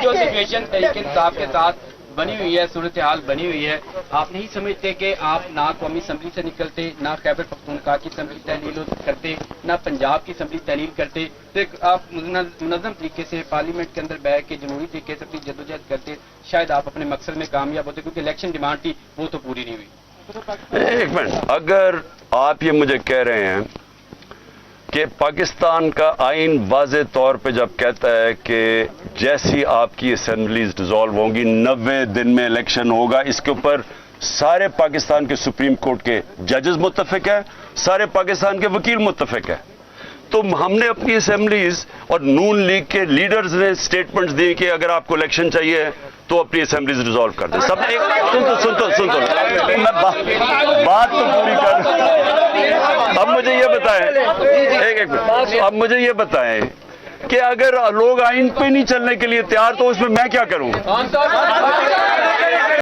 جو سچویشن تحریک انصاف کے ساتھ بنی ہوئی ہے، صورتحال بنی ہوئی ہے، آپ نہیں سمجھتے کہ آپ نہ قومی اسمبلی سے نکلتے، نہ خیبر پختونخوا کی اسمبلی تحلیل کرتے، نہ پنجاب کی اسمبلی تحلیل کرتے، تو آپ منظم طریقے سے پارلیمنٹ کے اندر بیٹھ کے جمہوری طریقے سے اپنی جدوجہد کرتے، شاید آپ اپنے مقصد میں کامیاب ہوتے، کیونکہ الیکشن ڈیمانڈ تھی وہ تو پوری نہیں ہوئی۔ ایک منٹ، اگر آپ یہ مجھے کہہ رہے ہیں کہ پاکستان کا آئین واضح طور پہ جب کہتا ہے کہ جیسی آپ کی اسمبلیز ڈیزالو ہوں گی 90 دن میں الیکشن ہوگا، اس کے اوپر سارے پاکستان کے سپریم کورٹ کے ججز متفق ہیں، سارے پاکستان کے وکیل متفق ہیں، تو ہم نے اپنی اسمبلیز اور نون لیگ کے لیڈرز نے سٹیٹمنٹس دی کہ اگر آپ کو الیکشن چاہیے تو اپنی اسمبلیز ریزالو کر دیں۔ سب ایک سن تو میں بات تو پوری کر، اب مجھے یہ بتائیں، ایک منٹ، اب مجھے یہ بتائیں کہ اگر لوگ آئین پہ نہیں چلنے کے لیے تیار تو اس میں کیا کروں؟